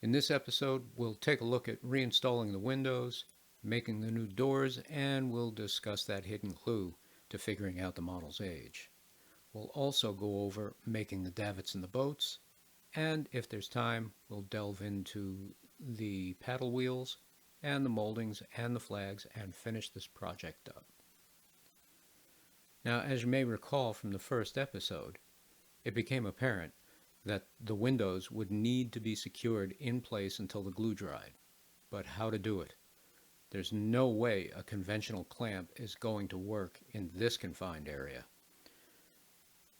In this episode, we'll take a look at reinstalling the windows, making the new doors, and we'll discuss that hidden clue to figuring out the model's age. We'll also go over making the davits in the boats, and if there's time, we'll delve into the paddle wheels and the moldings and the flags and finish this project up. Now, as you may recall from the first episode, it became apparent that the windows would need to be secured in place until the glue dried. But how to do it? There's no way a conventional clamp is going to work in this confined area.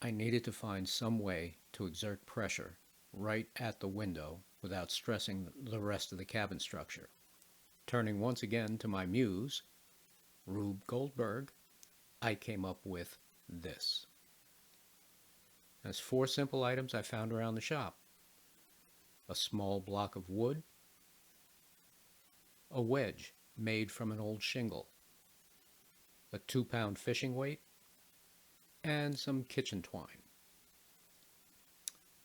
I needed to find some way to exert pressure right at the window without stressing the rest of the cabin structure. Turning once again to my muse, Rube Goldberg, I came up with this. There's 4 simple items I found around the shop. A small block of wood, a wedge made from an old shingle, a 2-pound fishing weight, and some kitchen twine.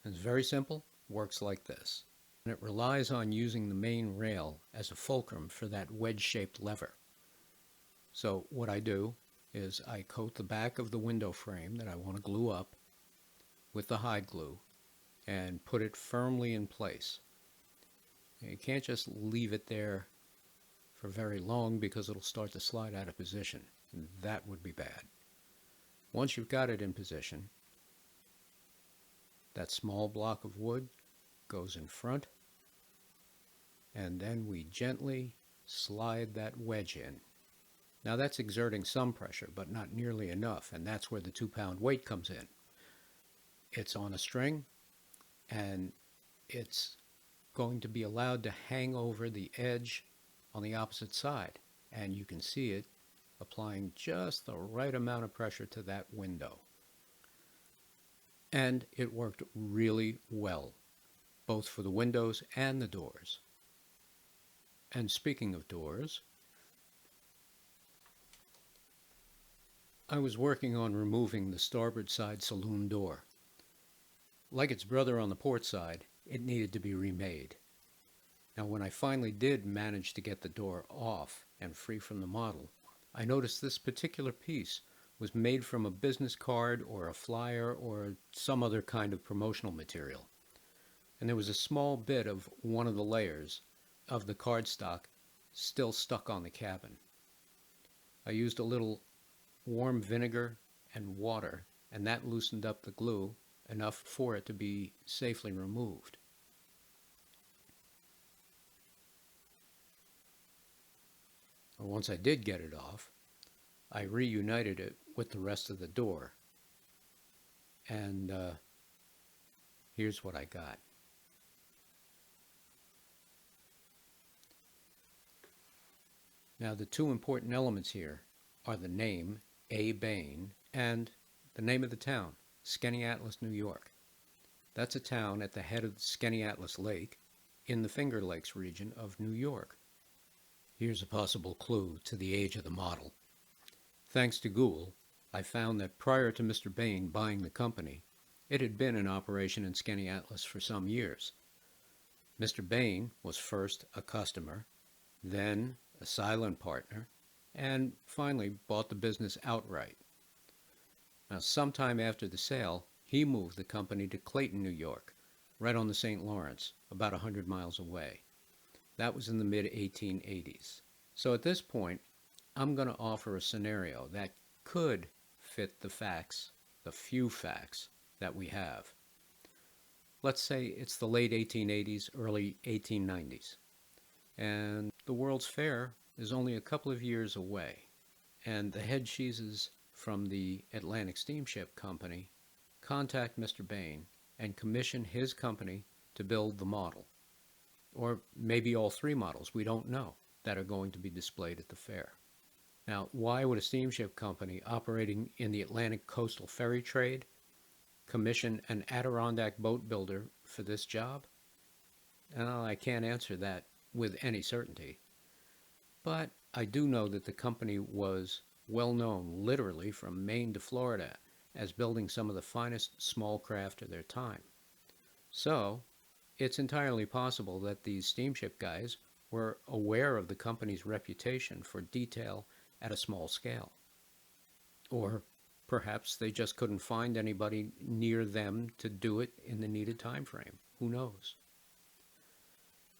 It's very simple, works like this. And it relies on using the main rail as a fulcrum for that wedge-shaped lever. So what I do is I coat the back of the window frame that I want to glue up with the hide glue and put it firmly in place. You can't just leave it there for very long because it'll start to slide out of position, and that would be bad. Once you've got it in position, that small block of wood goes in front, and then we gently slide that wedge in. Now that's exerting some pressure, but not nearly enough, and that's where the 2-pound weight comes in. It's on a string, and it's going to be allowed to hang over the edge on the opposite side, and you can see it applying just the right amount of pressure to that window. And it worked really well, both for the windows and the doors. And speaking of doors, I was working on removing the starboard side saloon door. Like its brother on the port side, it needed to be remade. Now, when I finally did manage to get the door off and free from the model, I noticed this particular piece was made from a business card or a flyer or some other kind of promotional material. And there was a small bit of one of the layers of the cardstock still stuck on the cabin. I used a little warm vinegar and water, and that loosened up the glue enough for it to be safely removed. Once I did get it off, I reunited it with the rest of the door, and here's what I got. Now, the 2 important elements here are the name, A. Bain, and the name of the town, Skaneateles, New York. That's a town at the head of the Skaneateles Lake in the Finger Lakes region of New York. Here's a possible clue to the age of the model. Thanks to Google, I found that prior to Mr. Bain buying the company, it had been in operation in Skaneateles for some years. Mr. Bain was first a customer, then a silent partner, and finally bought the business outright. Now, sometime after the sale, he moved the company to Clayton, New York, right on the St. Lawrence, about 100 miles away. That was in the mid-1880s. So at this point, I'm going to offer a scenario that could fit the facts, the few facts that we have. Let's say it's the late 1880s, early 1890s, and the World's Fair is only a couple of years away, and the head cheeses from the Atlantic Steamship Company contact Mr. Bain and commission his company to build the model, or maybe all 3 models, we don't know, that are going to be displayed at the fair. Now, why would a steamship company operating in the Atlantic coastal ferry trade commission an Adirondack boat builder for this job? Well, I can't answer that with any certainty, but I do know that the company was well known literally from Maine to Florida as building some of the finest small craft of their time. So it's entirely possible that these steamship guys were aware of the company's reputation for detail at a small scale. Or perhaps they just couldn't find anybody near them to do it in the needed time frame. Who knows?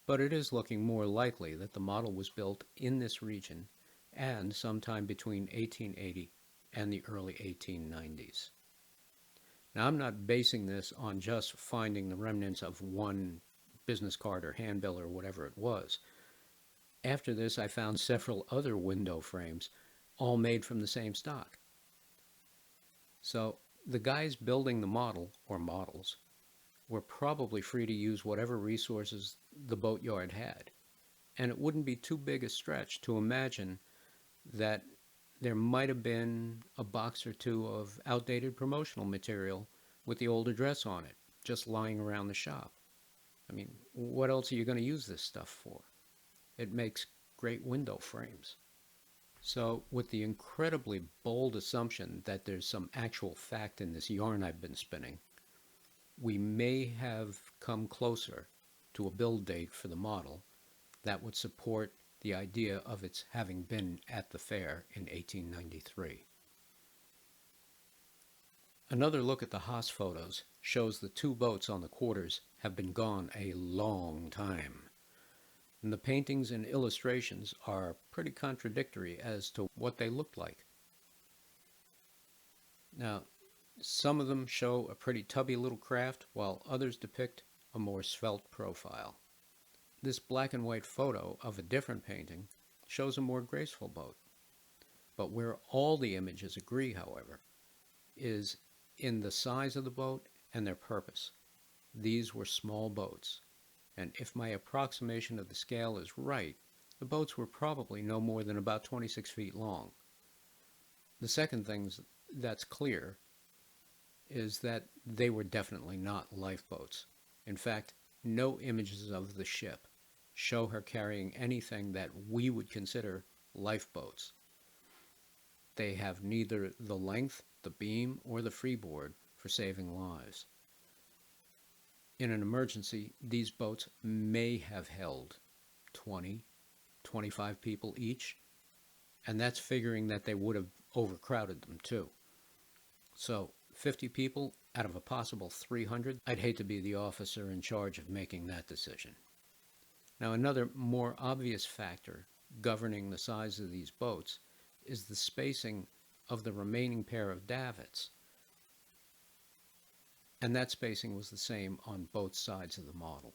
But it is looking more likely that the model was built in this region and sometime between 1880 and the early 1890s. Now, I'm not basing this on just finding the remnants of one business card or handbill or whatever it was. After this, I found several other window frames, all made from the same stock. So the guys building the model, or models, were probably free to use whatever resources the boatyard had. And it wouldn't be too big a stretch to imagine that there might have been a box or two of outdated promotional material with the old address on it, just lying around the shop. I mean, what else are you going to use this stuff for? It makes great window frames. So, with the incredibly bold assumption that there's some actual fact in this yarn I've been spinning, we may have come closer to a build date for the model that would support the idea of its having been at the fair in 1893. Another look at the Haas photos shows the two boats on the quarters have been gone a long time. And the paintings and illustrations are pretty contradictory as to what they looked like. Now, some of them show a pretty tubby little craft, while others depict a more svelte profile. This black and white photo of a different painting shows a more graceful boat. But where all the images agree, however, is in the size of the boat and their purpose. These were small boats, and if my approximation of the scale is right, the boats were probably no more than about 26 feet long. The second thing that's clear is that they were definitely not lifeboats. In fact, no images of the ship show her carrying anything that we would consider lifeboats. They have neither the length, the beam, or the freeboard for saving lives. In an emergency, these boats may have held 20, 25 people each, and that's figuring that they would have overcrowded them too. So 50 people out of a possible 300, I'd hate to be the officer in charge of making that decision. Now, another more obvious factor governing the size of these boats is the spacing of the remaining pair of davits. And that spacing was the same on both sides of the model.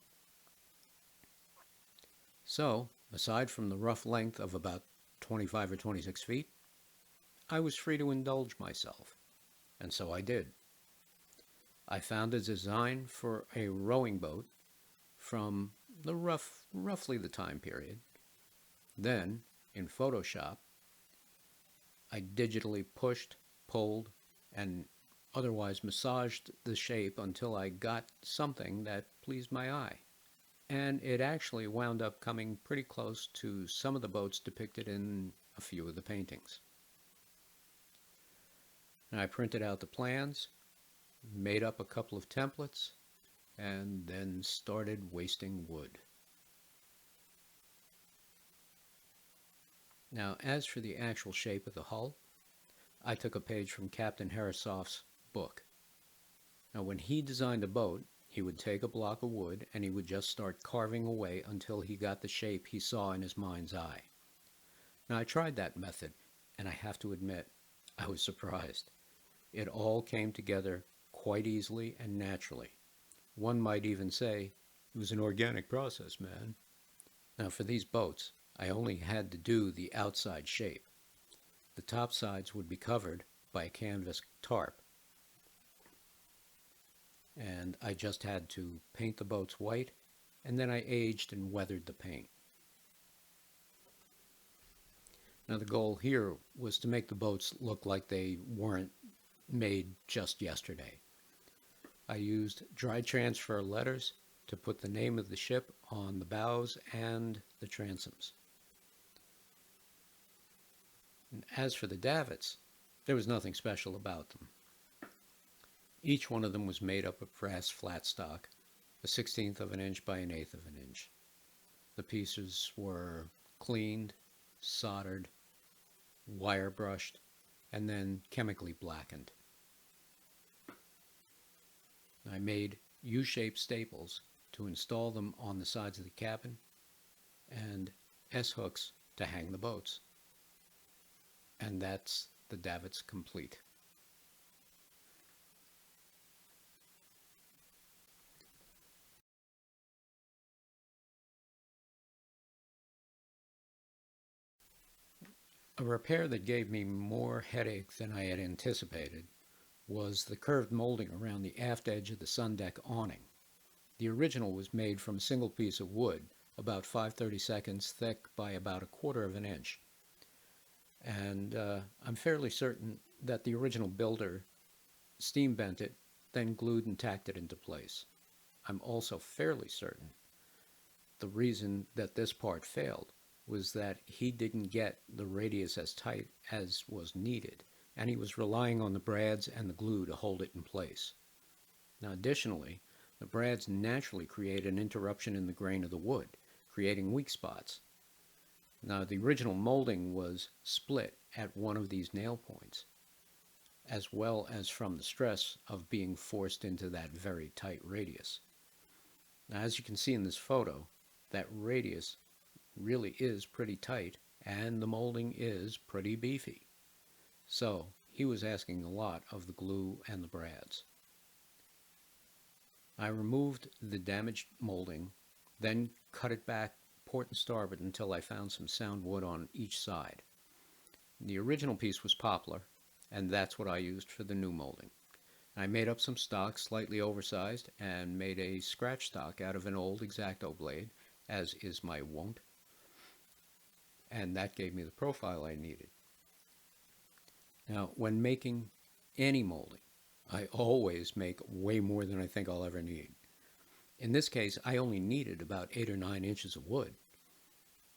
So, aside from the rough length of about 25 or 26 feet, I was free to indulge myself, and so I did. I found a design for a rowing boat from the roughly the time period. Then, in Photoshop, I digitally pushed, pulled, and otherwise massaged the shape until I got something that pleased my eye. And it actually wound up coming pretty close to some of the boats depicted in a few of the paintings. And I printed out the plans, made up a couple of templates, and then started wasting wood. Now, as for the actual shape of the hull, I took a page from Captain Harrisoff's book. Now, when he designed a boat, he would take a block of wood and he would just start carving away until he got the shape he saw in his mind's eye. Now, I tried that method, and I have to admit, I was surprised. It all came together quite easily and naturally. One might even say, it was an organic process, man. Now, for these boats, I only had to do the outside shape. The top sides would be covered by a canvas tarp. And I just had to paint the boats white, and then I aged and weathered the paint. Now, the goal here was to make the boats look like they weren't made just yesterday. I used dry transfer letters to put the name of the ship on the bows and the transoms. And as for the davits, there was nothing special about them. Each one of them was made up of brass flat stock, 1/16 of an inch by 1/8 of an inch. The pieces were cleaned, soldered, wire brushed, and then chemically blackened. I made U-shaped staples to install them on the sides of the cabin and S-hooks to hang the boats. And that's the davits complete. A repair that gave me more headache than I had anticipated was the curved molding around the aft edge of the sun deck awning. The original was made from a single piece of wood, about 5/32 thick by about 1/4 of an inch. And I'm fairly certain that the original builder steam bent it, then glued and tacked it into place. I'm also fairly certain the reason that this part failed was that he didn't get the radius as tight as was needed, and he was relying on the brads and the glue to hold it in place. Now, additionally, the brads naturally create an interruption in the grain of the wood, creating weak spots. Now, the original molding was split at one of these nail points, as well as from the stress of being forced into that very tight radius. Now, as you can see in this photo, that radius really is pretty tight, and the molding is pretty beefy. So, he was asking a lot of the glue and the brads. I removed the damaged molding, then cut it back port and starboard until I found some sound wood on each side. The original piece was poplar, and that's what I used for the new molding. I made up some stock, slightly oversized, and made a scratch stock out of an old X-Acto blade, as is my wont, and that gave me the profile I needed. Now, when making any molding, I always make way more than I think I'll ever need. In this case, I only needed about 8 or 9 inches of wood,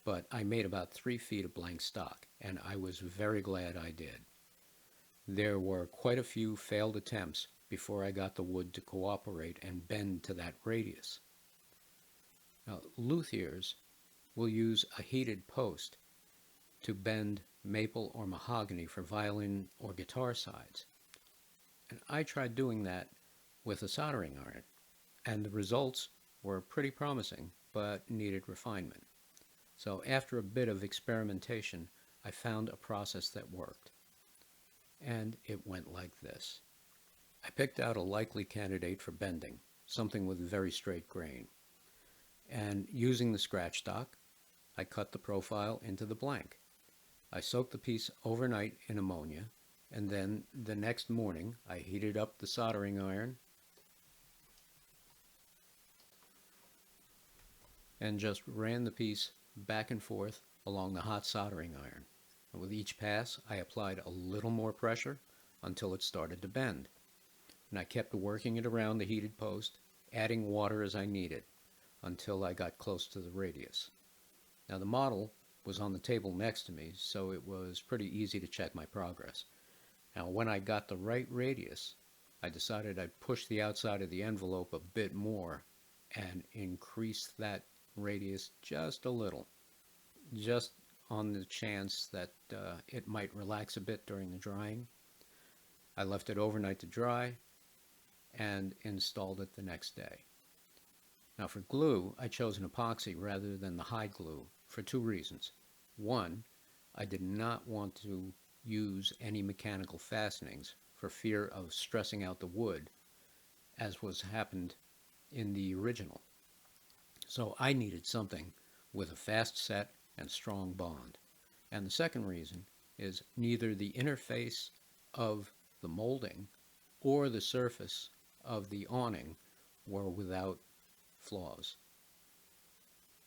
but I made about 3 feet of blank stock, and I was very glad I did. There were quite a few failed attempts before I got the wood to cooperate and bend to that radius. Now, luthiers will use a heated post to bend maple or mahogany for violin or guitar sides. And I tried doing that with a soldering iron, and the results were pretty promising, but needed refinement. So after a bit of experimentation, I found a process that worked. And it went like this. I picked out a likely candidate for bending, something with very straight grain. And using the scratch stock, I cut the profile into the blank. I soaked the piece overnight in ammonia, and then the next morning I heated up the soldering iron and just ran the piece back and forth along the hot soldering iron. And with each pass, I applied a little more pressure until it started to bend. And I kept working it around the heated post, adding water as I needed, until I got close to the radius. Now, the model was on the table next to me, so it was pretty easy to check my progress. Now, when I got the right radius, I decided I'd push the outside of the envelope a bit more and increase that radius just a little, just on the chance that it might relax a bit during the drying. I left it overnight to dry and installed it the next day. Now, for glue, I chose an epoxy rather than the hide glue for 2 reasons. One, I did not want to use any mechanical fastenings for fear of stressing out the wood, as was happened in the original. So I needed something with a fast set and strong bond. And the second reason is neither the interface of the molding or the surface of the awning were without flaws.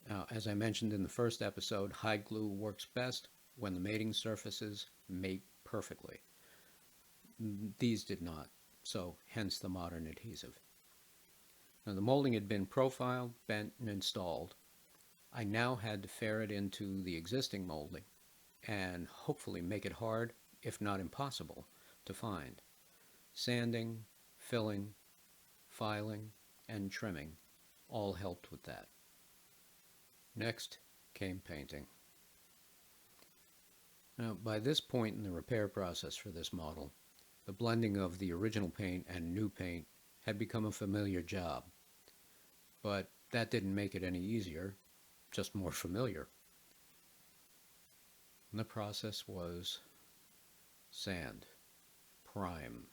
Now, as I mentioned in the first episode, hide glue works best when the mating surfaces mate perfectly. These did not, so hence the modern adhesive. Now, the molding had been profiled, bent, and installed. I now had to ferret into the existing molding and hopefully make it hard, if not impossible, to find. Sanding, filling, filing, and trimming all helped with that. Next came painting. Now, by this point in the repair process for this model, the blending of the original paint and new paint had become a familiar job. But that didn't make it any easier, just more familiar. And the process was sand, prime,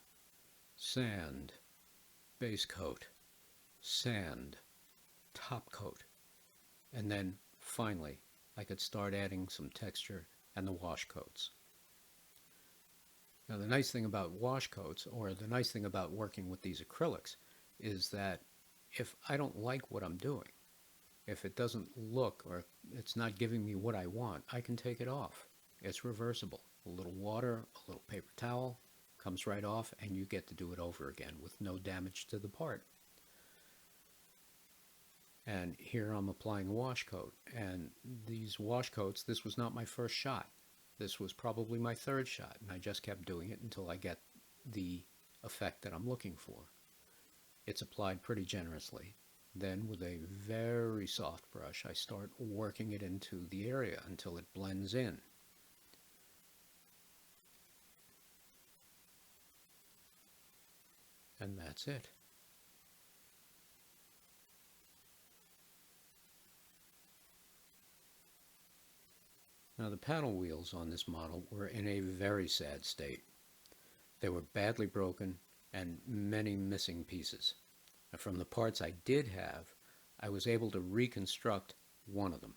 sand, base coat, sand, top coat, and then finally I could start adding some texture and the wash coats. Now the nice thing about wash coats, or the nice thing about working with these acrylics, is that if I don't like what I'm doing, if it doesn't look or it's not giving me what I want, I can take it off. It's reversible. A little water, a little paper towel, comes right off, and you get to do it over again with no damage to the part. And here I'm applying a wash coat, and these wash coats, this was not my first shot. This was probably my third shot, and I just kept doing it until I get the effect that I'm looking for. It's applied pretty generously. Then with a very soft brush, I start working it into the area until it blends in. And that's it. Now the paddle wheels on this model were in a very sad state. They were badly broken and many missing pieces. And from the parts I did have, I was able to reconstruct one of them.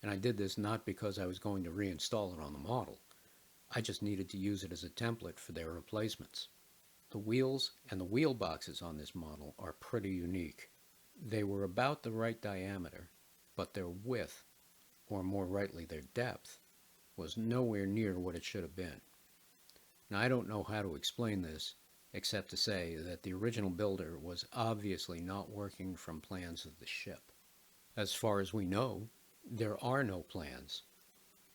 And I did this not because I was going to reinstall it on the model. I just needed to use it as a template for their replacements. The wheels and the wheel boxes on this model are pretty unique. They were about the right diameter, but their width, or more rightly their depth, was nowhere near what it should have been. Now I don't know how to explain this, except to say that the original builder was obviously not working from plans of the ship. As far as we know, there are no plans,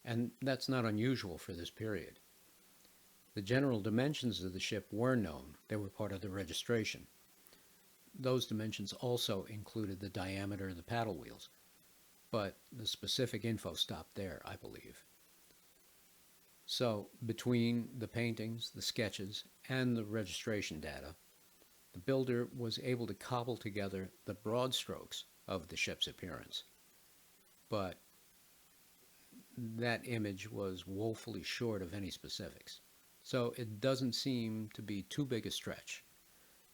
and that's not unusual for this period. The general dimensions of the ship were known. They were part of the registration. Those dimensions also included the diameter of the paddle wheels, but the specific info stopped there, I believe. So between the paintings, the sketches, and the registration data, the builder was able to cobble together the broad strokes of the ship's appearance. But that image was woefully short of any specifics. So it doesn't seem to be too big a stretch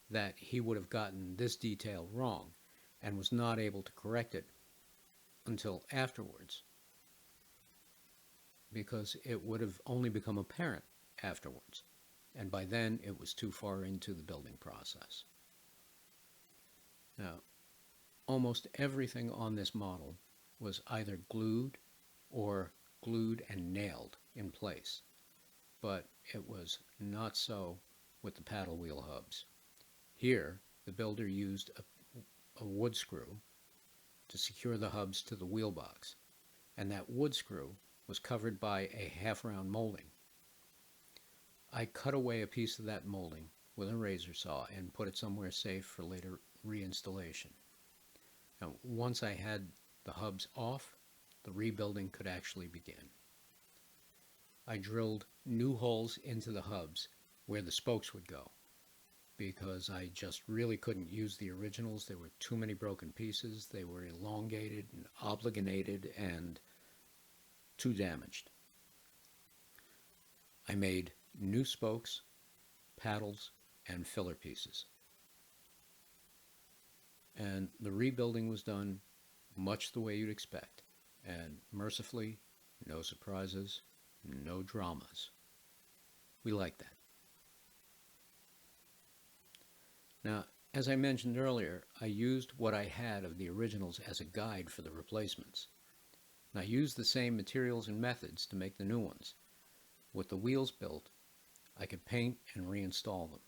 that he would have gotten this detail wrong and was not able to correct it until afterwards, because it would have only become apparent afterwards, and by then it was too far into the building process. Now, almost everything on this model was either glued or glued and nailed in place, but it was not so with the paddle wheel hubs. Here, the builder used a wood screw to secure the hubs to the wheel box, and that wood screw was covered by a half-round molding. I cut away a piece of that molding with a razor saw and put it somewhere safe for later reinstallation. Now, once I had the hubs off, the rebuilding could actually begin. I drilled new holes into the hubs where the spokes would go, because I just really couldn't use the originals. There were too many broken pieces. They were elongated and obligated and too damaged. I made new spokes, paddles, and filler pieces. And the rebuilding was done much the way you'd expect, and mercifully, no surprises, no dramas. We like that. Now, as I mentioned earlier, I used what I had of the originals as a guide for the replacements. And I used the same materials and methods to make the new ones. With the wheels built, I could paint and reinstall them.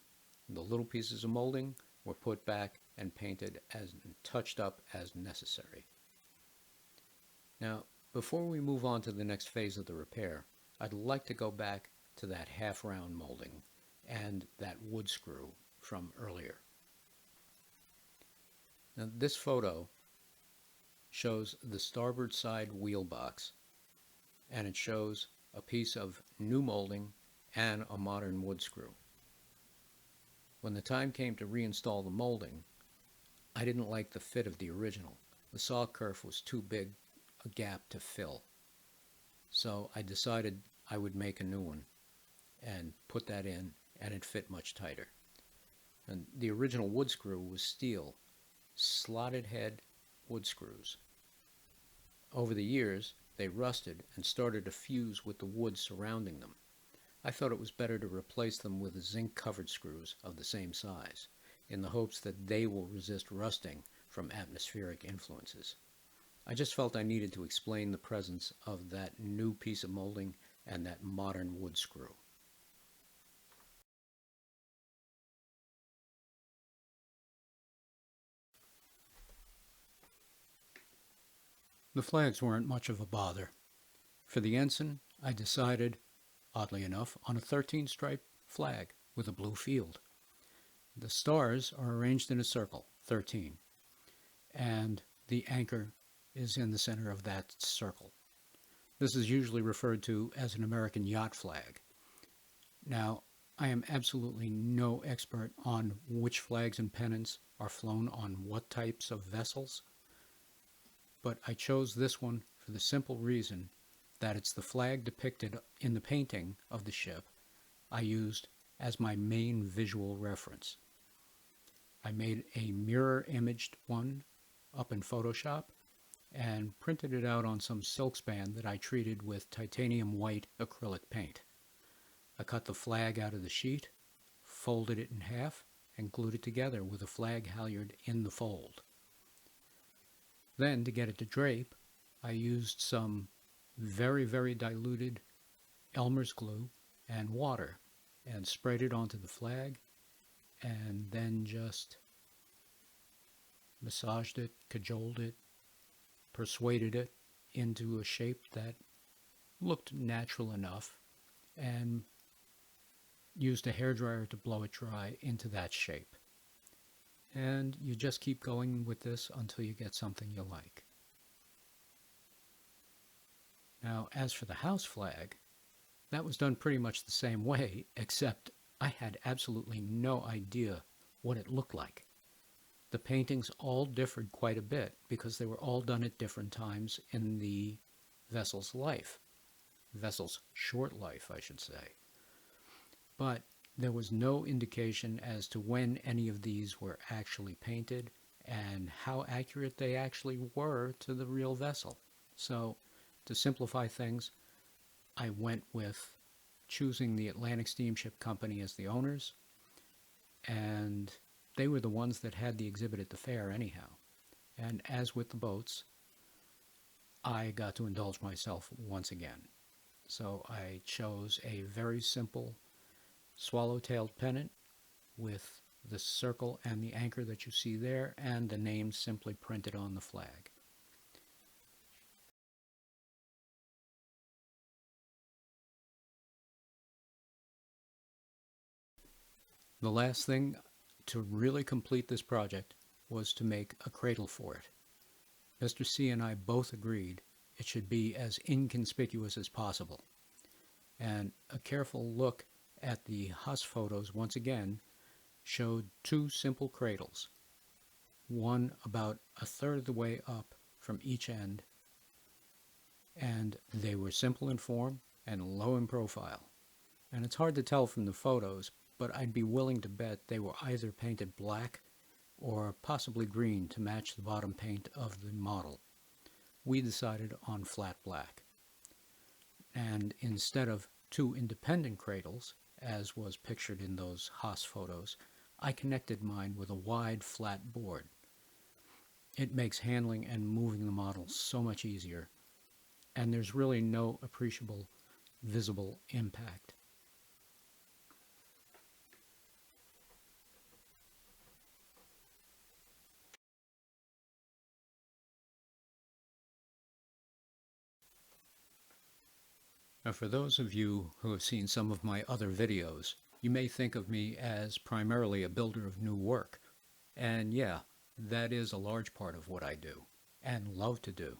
The little pieces of molding were put back and painted and touched up as necessary. Now, before we move on to the next phase of the repair, I'd like to go back to that half-round molding and that wood screw from earlier. Now, this photo shows the starboard side wheel box, and it shows a piece of new molding and a modern wood screw. When the time came to reinstall the molding, I didn't like the fit of the original. The saw kerf was too big a gap to fill. So I decided I would make a new one and put that in, and it fit much tighter. And the original wood screw was steel, slotted head wood screws. Over the years, they rusted and started to fuse with the wood surrounding them. I thought it was better to replace them with zinc-covered screws of the same size, in the hopes that they will resist rusting from atmospheric influences. I just felt I needed to explain the presence of that new piece of molding and that modern wood screw. The flags weren't much of a bother. For the ensign, I decided, oddly enough, on a 13-stripe flag with a blue field. The stars are arranged in a circle, 13, and the anchor is in the center of that circle. This is usually referred to as an American yacht flag. Now, I am absolutely no expert on which flags and pennants are flown on what types of vessels, but I chose this one for the simple reason that it's the flag depicted in the painting of the ship I used as my main visual reference. I made a mirror-imaged one up in Photoshop and printed it out on some silk span that I treated with titanium white acrylic paint. I cut the flag out of the sheet, folded it in half, and glued it together with a flag halyard in the fold. Then, to get it to drape, I used some very, very diluted Elmer's glue and water and sprayed it onto the flag, and then just massaged it, cajoled it, persuaded it into a shape that looked natural enough, and used a hairdryer to blow it dry into that shape. And you just keep going with this until you get something you like. Now, as for the house flag, that was done pretty much the same way, except I had absolutely no idea what it looked like. The paintings all differed quite a bit because they were all done at different times in the vessel's life. Vessel's short life, I should say. But there was no indication as to when any of these were actually painted and how accurate they actually were to the real vessel. So, to simplify things, I went with choosing the Atlantic Steamship Company as the owners, and they were the ones that had the exhibit at the fair anyhow. And as with the boats, I got to indulge myself once again. So I chose a very simple swallow-tailed pennant with the circle and the anchor that you see there, and the name simply printed on the flag. The last thing to really complete this project was to make a cradle for it. Mr. C and I both agreed it should be as inconspicuous as possible. And a careful look at the Huss photos once again showed two simple cradles, one about a third of the way up from each end, and they were simple in form and low in profile. And it's hard to tell from the photos, but I'd be willing to bet they were either painted black or possibly green to match the bottom paint of the model. We decided on flat black. And instead of two independent cradles, as was pictured in those Haas photos, I connected mine with a wide, flat board. It makes handling and moving the model so much easier, and there's really no appreciable visible impact. Now, for those of you who have seen some of my other videos, you may think of me as primarily a builder of new work. And yeah, that is a large part of what I do and love to do.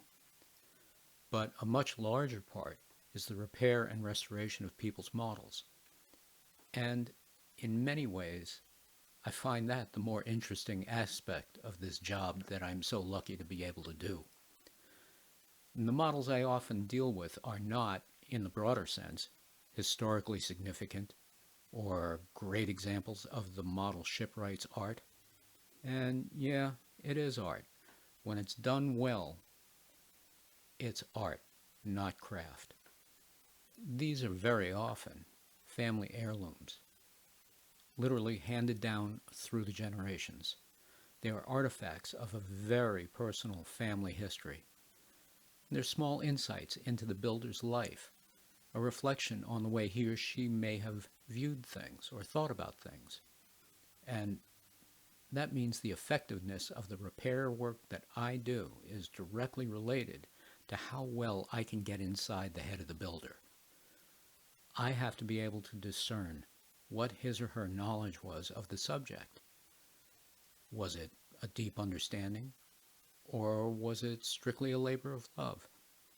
But a much larger part is the repair and restoration of people's models. And in many ways, I find that the more interesting aspect of this job that I'm so lucky to be able to do. And the models I often deal with are not, in the broader sense, historically significant or great examples of the model shipwright's art. And yeah, it is art. When it's done well, it's art, not craft. These are very often family heirlooms, literally handed down through the generations. They are artifacts of a very personal family history. They're small insights into the builder's life, a reflection on the way he or she may have viewed things or thought about things. And that means the effectiveness of the repair work that I do is directly related to how well I can get inside the head of the builder. I have to be able to discern what his or her knowledge was of the subject. Was it a deep understanding? Or was it strictly a labor of love?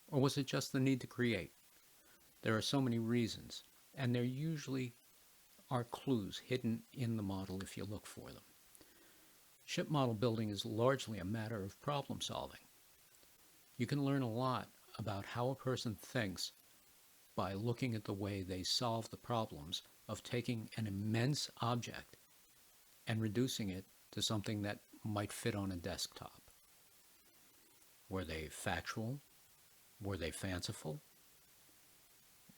Or was it just the need to create? There are so many reasons, and there usually are clues hidden in the model if you look for them. Ship model building is largely a matter of problem solving. You can learn a lot about how a person thinks by looking at the way they solve the problems of taking an immense object and reducing it to something that might fit on a desktop. Were they factual? Were they fanciful?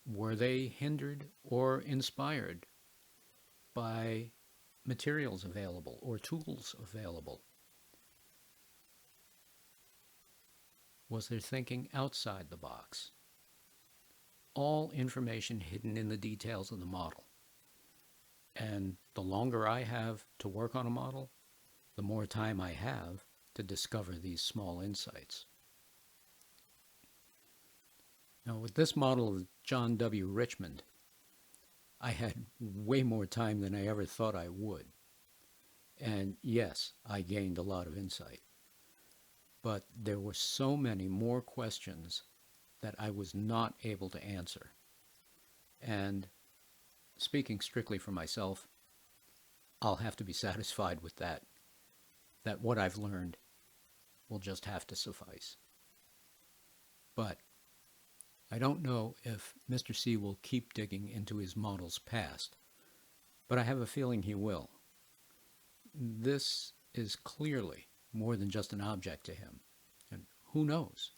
Were they hindered or inspired by materials available or tools available? Was there thinking outside the box? All information hidden in the details of the model. And the longer I have to work on a model, the more time I have to discover these small insights. Now, with this model of John W. Richmond, I had way more time than I ever thought I would. And yes, I gained a lot of insight. But there were so many more questions that I was not able to answer. And speaking strictly for myself, I'll have to be satisfied with that what I've learned will just have to suffice. But I don't know if Mr. C will keep digging into his model's past, but I have a feeling he will. This is clearly more than just an object to him, and who knows?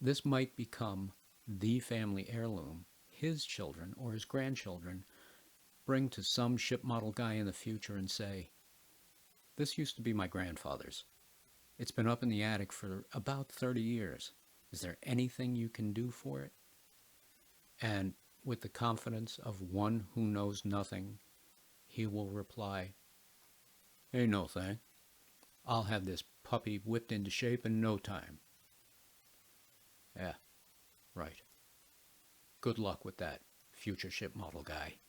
This might become the family heirloom his children or his grandchildren bring to some ship model guy in the future and say, "This used to be my grandfather's. It's been up in the attic for about 30 years. Is there anything you can do for it?" And with the confidence of one who knows nothing, he will reply, "Ain't no thing. I'll have this puppy whipped into shape in no time." Yeah, right. Good luck with that, future ship model guy.